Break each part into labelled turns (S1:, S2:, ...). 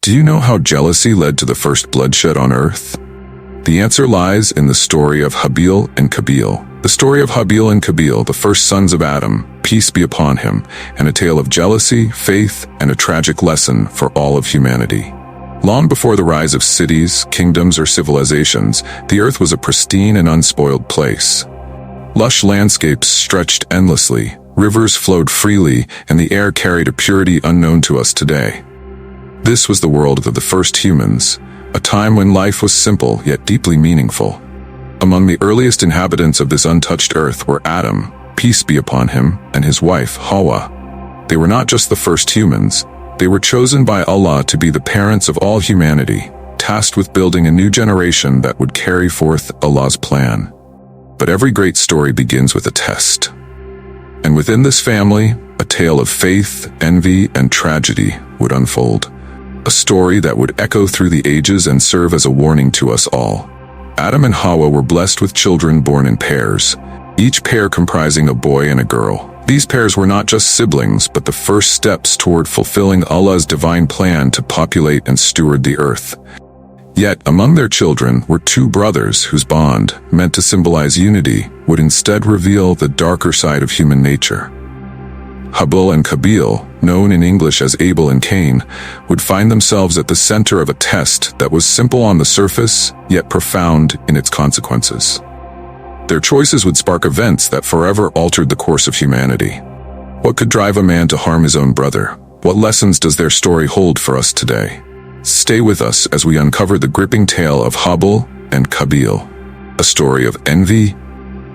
S1: Do you know how jealousy led to the first bloodshed on earth? The answer lies in the story of Habil and Qabil. The story of Habil and Qabil, the first sons of Adam, peace be upon him, and a tale of jealousy, faith, and a tragic lesson for all of humanity. Long before the rise of cities, kingdoms, or civilizations, the earth was a pristine and unspoiled place. Lush landscapes stretched endlessly, rivers flowed freely, and the air carried a purity unknown to us today. This was the world of the first humans, a time when life was simple yet deeply meaningful. Among the earliest inhabitants of this untouched earth were Adam, peace be upon him, and his wife, Hawa. They were not just the first humans, they were chosen by Allah to be the parents of all humanity, tasked with building a new generation that would carry forth Allah's plan. But every great story begins with a test. And within this family, a tale of faith, envy, and tragedy would unfold. A story that would echo through the ages and serve as a warning to us all. Adam and Hawa were blessed with children born in pairs, each pair comprising a boy and a girl. These pairs were not just siblings, but the first steps toward fulfilling Allah's divine plan to populate and steward the earth. Yet, among their children were two brothers whose bond, meant to symbolize unity, would instead reveal the darker side of human nature. Habil and Qabil, known in English as Abel and Cain, would find themselves at the center of a test that was simple on the surface, yet profound in its consequences. Their choices would spark events that forever altered the course of humanity. What could drive a man to harm his own brother? What lessons does their story hold for us today? Stay with us as we uncover the gripping tale of Habil and Qabil, a story of envy,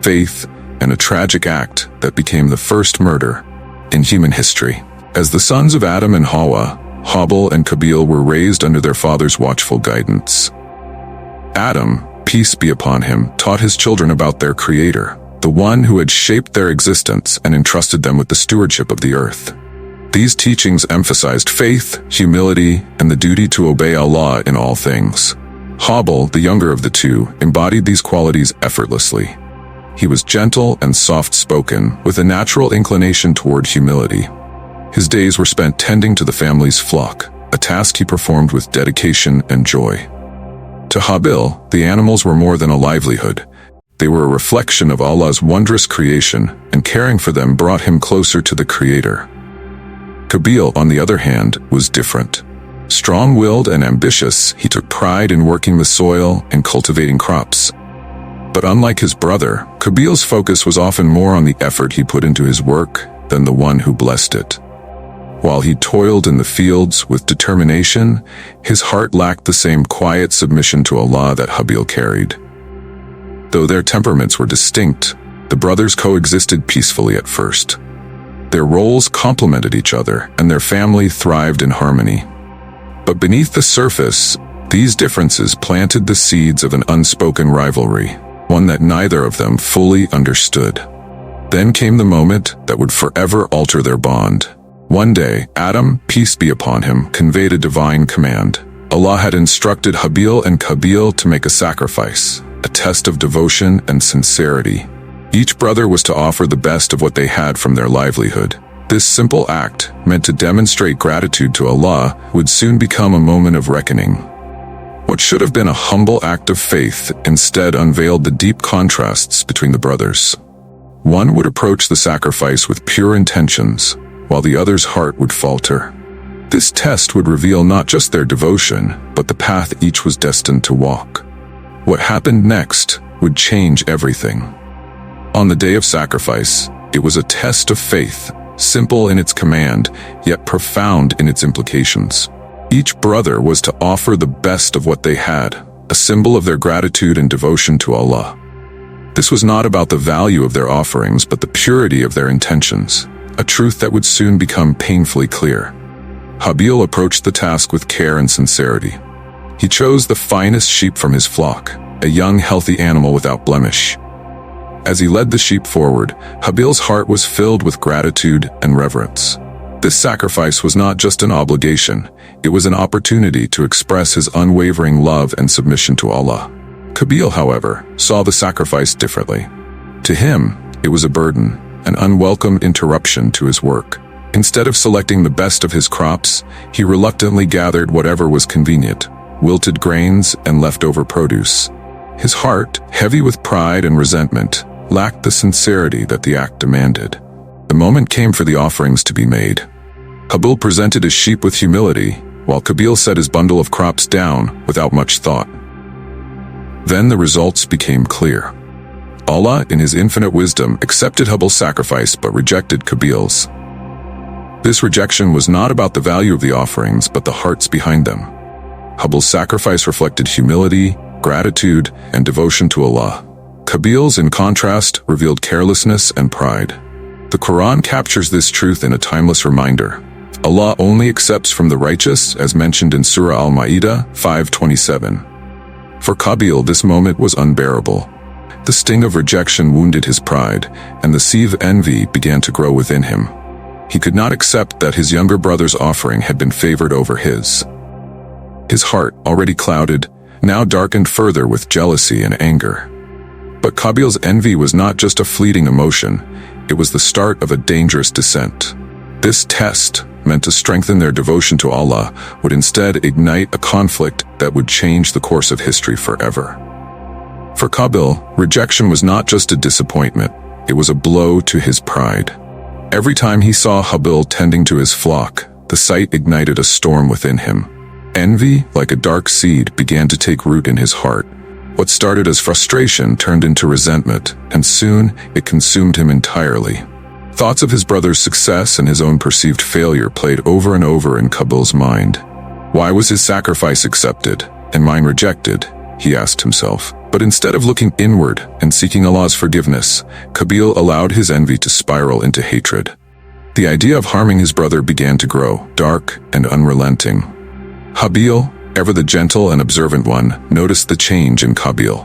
S1: faith, and a tragic act that became the first murder in human history. As the sons of Adam and Hawa, Habil and Qabil were raised under their father's watchful guidance. Adam, peace be upon him, taught his children about their Creator, the one who had shaped their existence and entrusted them with the stewardship of the earth. These teachings emphasized faith, humility, and the duty to obey Allah in all things. Habil, the younger of the two, embodied these qualities effortlessly. He was gentle and soft-spoken, with a natural inclination toward humility. His days were spent tending to the family's flock, a task he performed with dedication and joy. To Habil, the animals were more than a livelihood. They were a reflection of Allah's wondrous creation, and caring for them brought him closer to the Creator. Qabil, on the other hand, was different. Strong-willed and ambitious, he took pride in working the soil and cultivating crops. But unlike his brother, Qabil's focus was often more on the effort he put into his work than the one who blessed it. While he toiled in the fields with determination, his heart lacked the same quiet submission to Allah that Habil carried. Though their temperaments were distinct, the brothers coexisted peacefully at first. Their roles complemented each other, and their family thrived in harmony. But beneath the surface, these differences planted the seeds of an unspoken rivalry, one that neither of them fully understood. Then came the moment that would forever alter their bond. One day, Adam, peace be upon him, conveyed a divine command. Allah had instructed Habil and Qabil to make a sacrifice, a test of devotion and sincerity. Each brother was to offer the best of what they had from their livelihood. This simple act, meant to demonstrate gratitude to Allah, would soon become a moment of reckoning. What should have been a humble act of faith instead unveiled the deep contrasts between the brothers. One would approach the sacrifice with pure intentions, while the other's heart would falter. This test would reveal not just their devotion, but the path each was destined to walk. What happened next would change everything. On the day of sacrifice, it was a test of faith, simple in its command, yet profound in its implications. Each brother was to offer the best of what they had, a symbol of their gratitude and devotion to Allah. This was not about the value of their offerings, but the purity of their intentions, a truth that would soon become painfully clear. Habil approached the task with care and sincerity. He chose the finest sheep from his flock, a young, healthy animal without blemish. As he led the sheep forward, Habil's heart was filled with gratitude and reverence. This sacrifice was not just an obligation, it was an opportunity to express his unwavering love and submission to Allah. Qabil, however, saw the sacrifice differently. To him, it was a burden, an unwelcome interruption to his work. Instead of selecting the best of his crops, he reluctantly gathered whatever was convenient, wilted grains and leftover produce. His heart, heavy with pride and resentment, lacked the sincerity that the act demanded. The moment came for the offerings to be made. Habil presented his sheep with humility, while Qabil set his bundle of crops down without much thought. Then the results became clear. Allah, in his infinite wisdom, accepted Habil's sacrifice but rejected Qabil's. This rejection was not about the value of the offerings, but the hearts behind them. Habil's sacrifice reflected humility, gratitude, and devotion to Allah. Qabil's, in contrast, revealed carelessness and pride. The Quran captures this truth in a timeless reminder. Allah only accepts from the righteous, as mentioned in Surah Al-Ma'idah 5:27. For Qabil, this moment was unbearable. The sting of rejection wounded his pride, and the seed of envy began to grow within him. He could not accept that his younger brother's offering had been favored over his. His heart, already clouded, now darkened further with jealousy and anger. But Qabil's envy was not just a fleeting emotion, it was the start of a dangerous descent. This test, meant to strengthen their devotion to Allah, would instead ignite a conflict that would change the course of history forever. For Qabil, rejection was not just a disappointment, it was a blow to his pride. Every time he saw Habil tending to his flock, the sight ignited a storm within him. Envy, like a dark seed, began to take root in his heart. What started as frustration turned into resentment, and soon it consumed him entirely. Thoughts of his brother's success and his own perceived failure played over and over in Qabil's mind. Why was his sacrifice accepted, and mine rejected? He asked himself. But instead of looking inward and seeking Allah's forgiveness, Qabil allowed his envy to spiral into hatred. The idea of harming his brother began to grow, dark and unrelenting. Habil, ever the gentle and observant one, noticed the change in Qabil.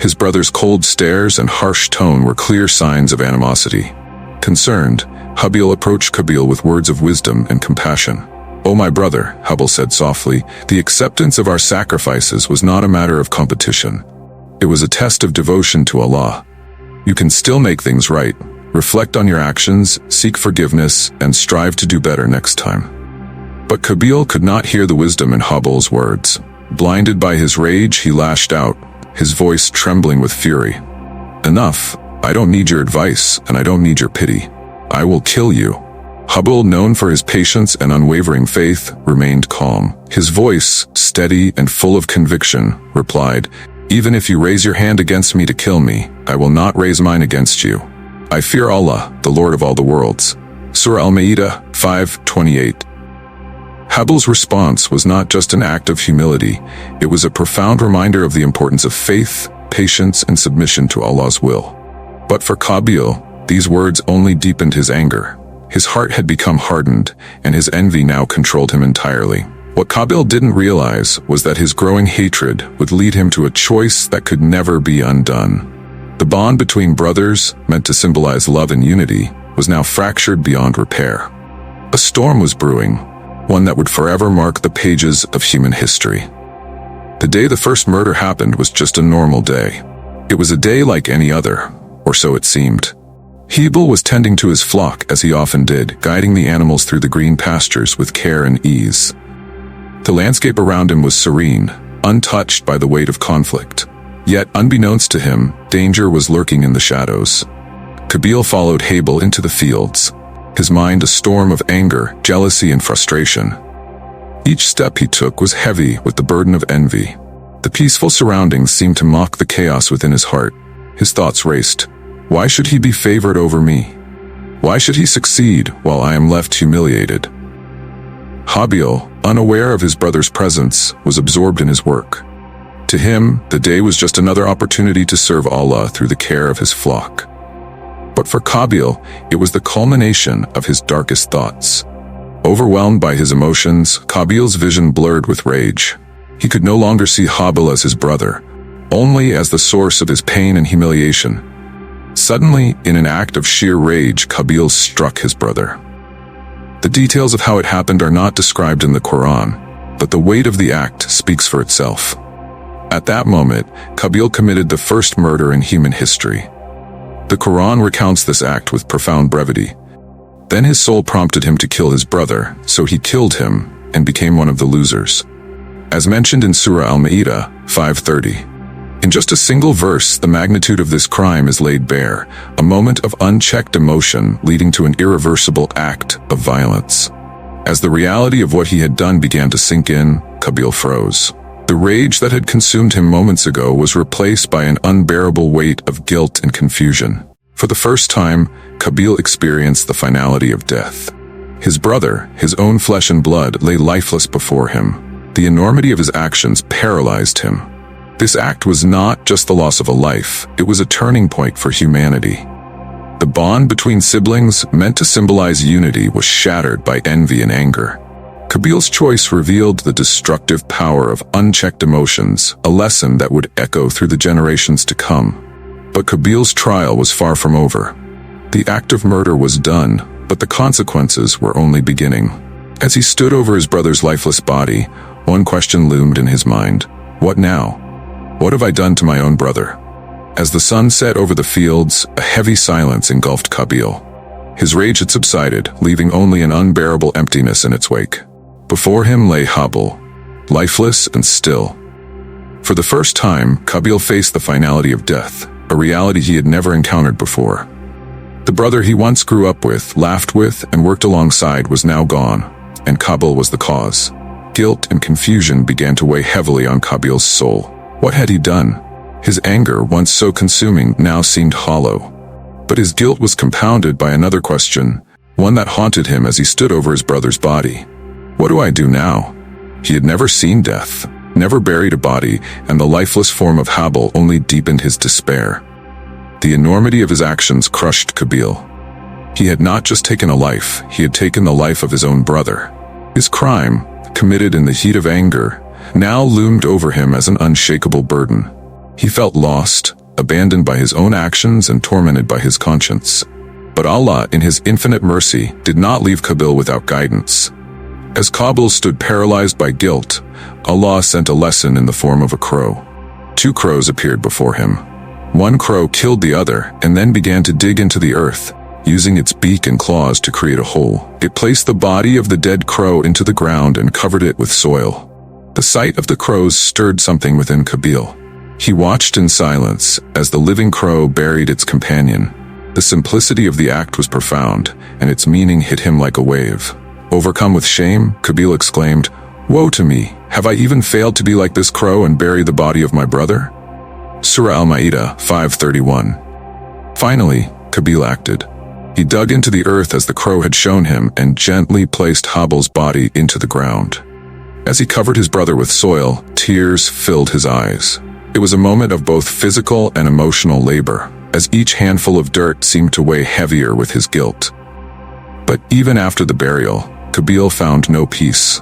S1: His brother's cold stares and harsh tone were clear signs of animosity. Concerned, Habil approached Qabil with words of wisdom and compassion. "O my brother," Habil said softly, "the acceptance of our sacrifices was not a matter of competition. It was a test of devotion to Allah. You can still make things right. Reflect on your actions, seek forgiveness, and strive to do better next time." But Qabil could not hear the wisdom in Habil's words. Blinded by his rage, he lashed out, his voice trembling with fury. "Enough. I don't need your advice, and I don't need your pity. I will kill you." Habil, known for his patience and unwavering faith, remained calm. His voice, steady and full of conviction, replied, "Even if you raise your hand against me to kill me, I will not raise mine against you. I fear Allah, the Lord of all the worlds." Surah Al-Ma'idah 5:28. Habil's response was not just an act of humility, it was a profound reminder of the importance of faith, patience, and submission to Allah's will. But for Qabil, these words only deepened his anger. His heart had become hardened, and his envy now controlled him entirely. What Qabil didn't realize was that his growing hatred would lead him to a choice that could never be undone. The bond between brothers, meant to symbolize love and unity, was now fractured beyond repair. A storm was brewing, one that would forever mark the pages of human history. The day the first murder happened was just a normal day. It was a day like any other, or so it seemed. Habil was tending to his flock as he often did, guiding the animals through the green pastures with care and ease. The landscape around him was serene, untouched by the weight of conflict. Yet, unbeknownst to him, danger was lurking in the shadows. Qabil followed Habil into the fields, his mind a storm of anger, jealousy, and frustration. Each step he took was heavy with the burden of envy. The peaceful surroundings seemed to mock the chaos within his heart. His thoughts raced. Why should he be favored over me? Why should he succeed while I am left humiliated? Habil, unaware of his brother's presence, was absorbed in his work. To him, the day was just another opportunity to serve Allah through the care of his flock. But for Qabil, it was the culmination of his darkest thoughts. Overwhelmed by his emotions, Qabil's vision blurred with rage. He could no longer see Habil as his brother, only as the source of his pain and humiliation. Suddenly, in an act of sheer rage, Qabil struck his brother. The details of how it happened are not described in the Quran, but the weight of the act speaks for itself. At that moment, Qabil committed the first murder in human history. The Quran recounts this act with profound brevity. Then his soul prompted him to kill his brother, so he killed him and became one of the losers. As mentioned in Surah Al-Ma'idah 5:30. In just a single verse, the magnitude of this crime is laid bare, a moment of unchecked emotion leading to an irreversible act of violence. As the reality of what he had done began to sink in, Qabil froze. The rage that had consumed him moments ago was replaced by an unbearable weight of guilt and confusion. For the first time, Qabil experienced the finality of death. His brother, his own flesh and blood, lay lifeless before him. The enormity of his actions paralyzed him. This act was not just the loss of a life, it was a turning point for humanity. The bond between siblings, meant to symbolize unity, was shattered by envy and anger. Qabil's choice revealed the destructive power of unchecked emotions, a lesson that would echo through the generations to come. But Qabil's trial was far from over. The act of murder was done, but the consequences were only beginning. As he stood over his brother's lifeless body, one question loomed in his mind. What now? What have I done to my own brother? As the sun set over the fields, a heavy silence engulfed Qabil. His rage had subsided, leaving only an unbearable emptiness in its wake. Before him lay Habil, lifeless and still. For the first time, Qabil faced the finality of death, a reality he had never encountered before. The brother he once grew up with, laughed with, and worked alongside was now gone, and Qabil was the cause. Guilt and confusion began to weigh heavily on Qabil's soul. What had he done? His anger, once so consuming, now seemed hollow. But his guilt was compounded by another question, one that haunted him as he stood over his brother's body. What do I do now? He had never seen death, never buried a body, and the lifeless form of Habil only deepened his despair. The enormity of his actions crushed Qabil. He had not just taken a life, he had taken the life of his own brother. His crime, committed in the heat of anger, now loomed over him as an unshakable burden. He felt lost, abandoned by his own actions and tormented by his conscience. But Allah, in His infinite mercy, did not leave Qabil without guidance. As Qabil stood paralyzed by guilt, Allah sent a lesson in the form of a crow. 2 crows appeared before him. One crow killed the other and then began to dig into the earth, using its beak and claws to create a hole. It placed the body of the dead crow into the ground and covered it with soil. The sight of the crows stirred something within Qabil. He watched in silence as the living crow buried its companion. The simplicity of the act was profound, and its meaning hit him like a wave. Overcome with shame, Qabil exclaimed, "Woe to me! Have I even failed to be like this crow and bury the body of my brother?" Surah Al-Ma'idah 5:31. Finally, Qabil acted. He dug into the earth as the crow had shown him and gently placed Habil's body into the ground. As he covered his brother with soil, tears filled his eyes. It was a moment of both physical and emotional labor, as each handful of dirt seemed to weigh heavier with his guilt. But even after the burial, Qabil found no peace.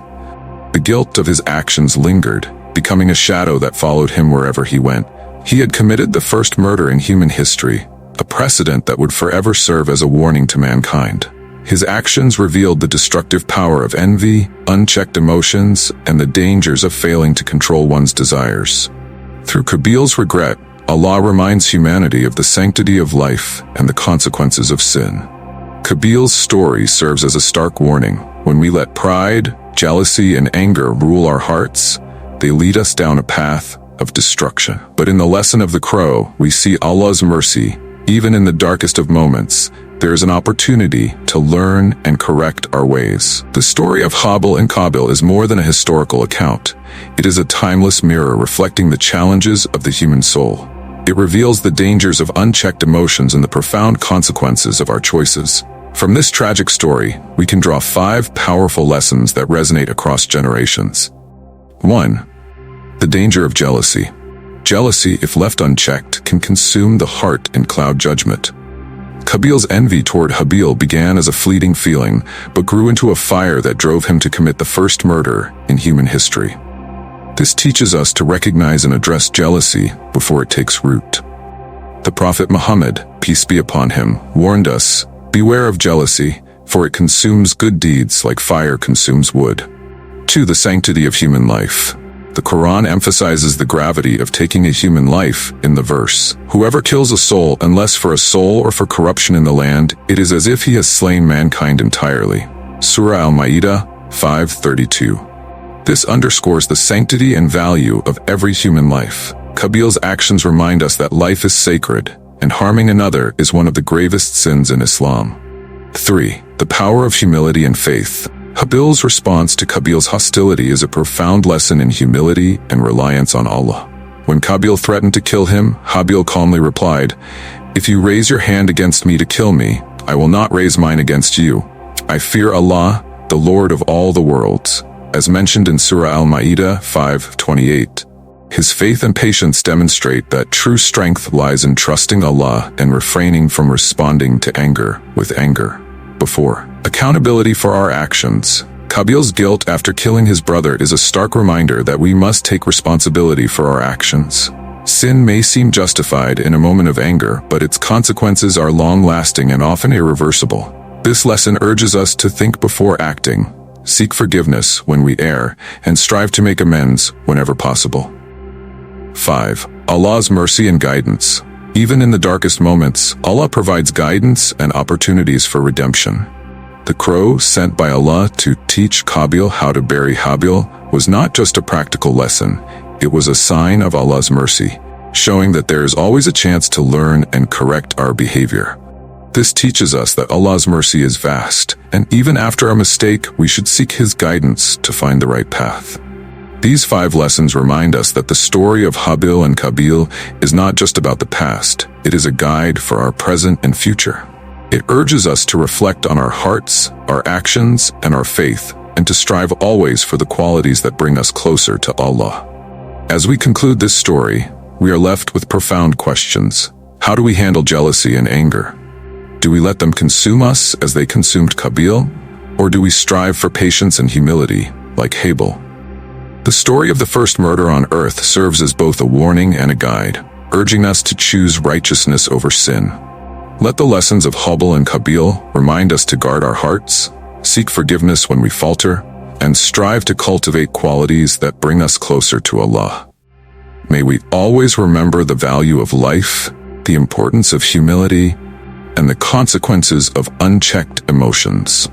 S1: The guilt of his actions lingered, becoming a shadow that followed him wherever he went. He had committed the first murder in human history, a precedent that would forever serve as a warning to mankind. His actions revealed the destructive power of envy, unchecked emotions, and the dangers of failing to control one's desires. Through Qabil's regret, Allah reminds humanity of the sanctity of life and the consequences of sin. Qabil's story serves as a stark warning. When we let pride, jealousy, and anger rule our hearts, they lead us down a path of destruction. But in the lesson of the crow, we see Allah's mercy. Even in the darkest of moments, there is an opportunity to learn and correct our ways. The story of Habil and Qabil is more than a historical account. It is a timeless mirror reflecting the challenges of the human soul. It reveals the dangers of unchecked emotions and the profound consequences of our choices. From this tragic story, we can draw 5 powerful lessons that resonate across generations. 1. The danger of jealousy. Jealousy, if left unchecked, can consume the heart and cloud judgment. Qabil's envy toward Habil began as a fleeting feeling, but grew into a fire that drove him to commit the first murder in human history. This teaches us to recognize and address jealousy before it takes root. The Prophet Muhammad, peace be upon him, warned us, "Beware of jealousy, for it consumes good deeds like fire consumes wood." 2. The sanctity of human life. The Quran emphasizes the gravity of taking a human life in the verse, "Whoever kills a soul unless for a soul or for corruption in the land, it is as if he has slain mankind entirely." Surah Al-Ma'idah 5:32. This underscores the sanctity and value of every human life. Qabil's actions remind us that life is sacred, and harming another is one of the gravest sins in Islam. 3. The power of humility and faith. Habil's response to Qabil's hostility is a profound lesson in humility and reliance on Allah. When Qabil threatened to kill him, Habil calmly replied, "If you raise your hand against me to kill me, I will not raise mine against you. I fear Allah, the Lord of all the worlds," as mentioned in Surah Al-Ma'idah 5:28. His faith and patience demonstrate that true strength lies in trusting Allah and refraining from responding to anger with anger. Before accountability for our actions. Qabil's guilt after killing his brother is a stark reminder that we must take responsibility for our actions. Sin may seem justified in a moment of anger, but its consequences are long-lasting and often irreversible. This lesson urges us to think before acting, seek forgiveness when we err, and strive to make amends whenever possible. 5. Allah's mercy and guidance. Even in the darkest moments, Allah provides guidance and opportunities for redemption. The crow sent by Allah to teach Qabil how to bury Habil was not just a practical lesson, it was a sign of Allah's mercy, showing that there is always a chance to learn and correct our behavior. This teaches us that Allah's mercy is vast, and even after a mistake, we should seek His guidance to find the right path. These 5 lessons remind us that the story of Habil and Qabil is not just about the past, it is a guide for our present and future. It urges us to reflect on our hearts, our actions, and our faith, and to strive always for the qualities that bring us closer to Allah. As we conclude this story, we are left with profound questions. How do we handle jealousy and anger? Do we let them consume us as they consumed Qabil? Or do we strive for patience and humility, like Habil? The story of the first murder on earth serves as both a warning and a guide, urging us to choose righteousness over sin. Let the lessons of Habil and Qabil remind us to guard our hearts, seek forgiveness when we falter, and strive to cultivate qualities that bring us closer to Allah. May we always remember the value of life, the importance of humility, and the consequences of unchecked emotions.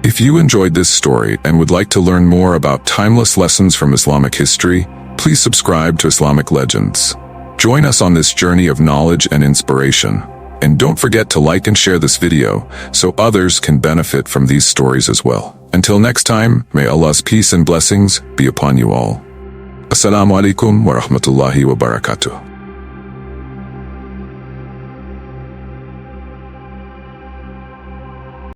S1: If you enjoyed this story and would like to learn more about timeless lessons from Islamic history, please subscribe to Islamic Legends. Join us on this journey of knowledge and inspiration. And don't forget to like and share this video so others can benefit from these stories as well. Until next time, may Allah's peace and blessings be upon you all. Assalamu alaikum wa rahmatullahi wa barakatuh.